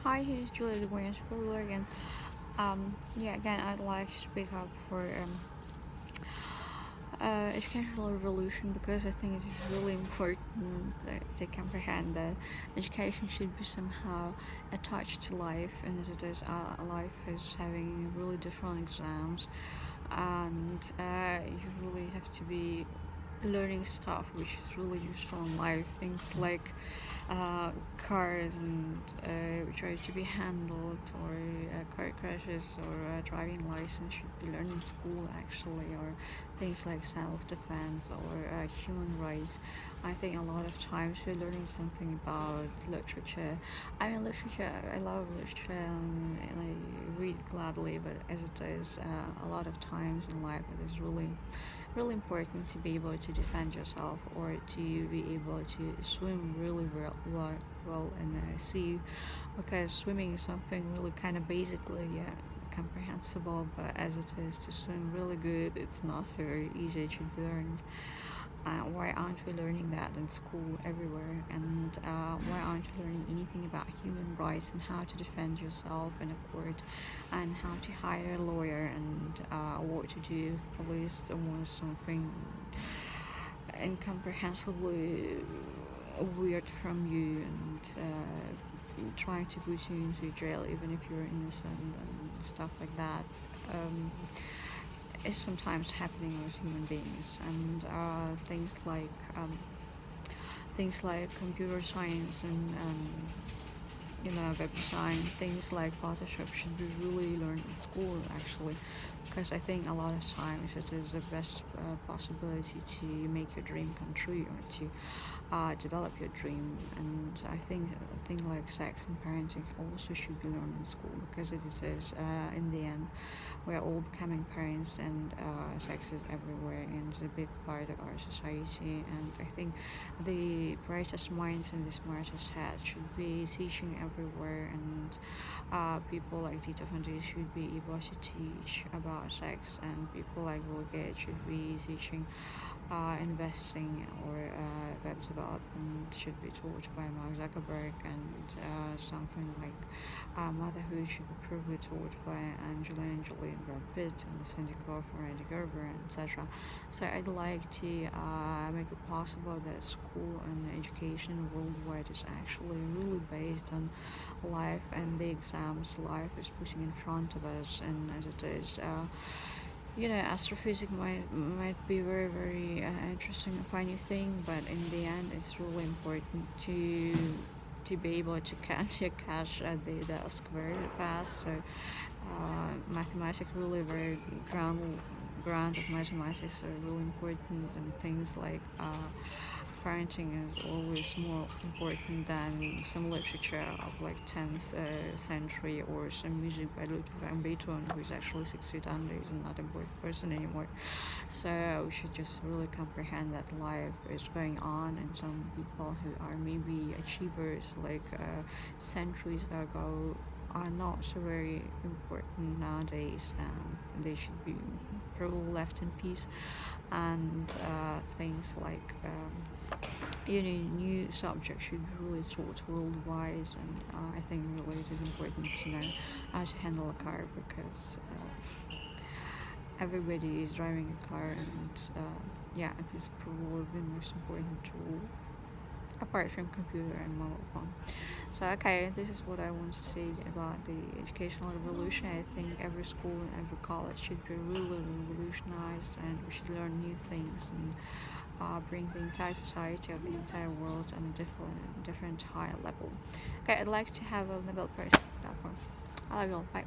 Hi, here's Julia the Williams Spoiler again. Again, I'd like to speak up for educational revolution because I think it is really important to comprehend that education should be somehow attached to life, and as it is, life is having really different exams, and you really have to be learning stuff which is really useful in life. Things like cars and which are to be handled, or car crashes, or driving license should be learned in school actually, or things like self-defense or human rights. I think a lot of times we're learning something about literature. I mean, literature, I love literature, and I read gladly, but as it is, a lot of times in life it is really important to be able to defend yourself, or to be able to swim really well in the sea, because swimming is something really kind of basically comprehensible, but as it is to swim really good, it's not so very easy. It should be learned. Why aren't we learning that in school everywhere? And why aren't we learning anything about human rights and how to defend yourself in a court, and how to hire a lawyer, and what to do if police want something incomprehensibly weird from you, and trying to put you into jail even if you're innocent, and stuff like that. Um, is sometimes happening with human beings, and things like computer science, and web design, things like Photoshop should be really learned in school actually, because I think a lot of times it is the best possibility to make your dream come true, or to develop your dream. And I think a thing like sex and parenting also should be learned in school, because it is in the end we're all becoming parents, and sex is everywhere, and it's a big part of our society. And I think the brightest minds and the smartest heads should be teaching everywhere, and people like Tita Fanti should be able to teach about sex, and people like Bill Gates should be teaching investing, or web development should be taught by Mark Zuckerberg, and something like motherhood should be probably taught by Angelina Jolie and Brad Pitt, and Cindy Crawford, Randy Gerber, etc. So I'd like to make it possible that school and education worldwide is actually really based on life, and the exams life is putting in front of us, and as it is. Astrophysics might be very interesting and funny thing, but in the end, it's really important to be able to catch at the desk very fast. So, mathematics really very ground of mathematics are really important, and things like parenting is always more important than some literature of like 10th century, or some music by Ludwig van Beethoven, who is actually 6 feet under, is not an important person anymore. So we should just really comprehend that life is going on, and some people who are maybe achievers like centuries ago are not so very important nowadays, and they should be probably left in peace. And things like new subjects should be really taught worldwide, and I think really it is important to know how to handle a car, because everybody is driving a car, and it is probably the most important tool apart from computer and mobile phone. So okay, this is what I want to say about the educational revolution. I think every school and every college should be really revolutionized, and we should learn new things, and bring the entire society of the entire world on a different higher level. Okay, I'd like to have a Nobel Prize platform. I love you all. Bye.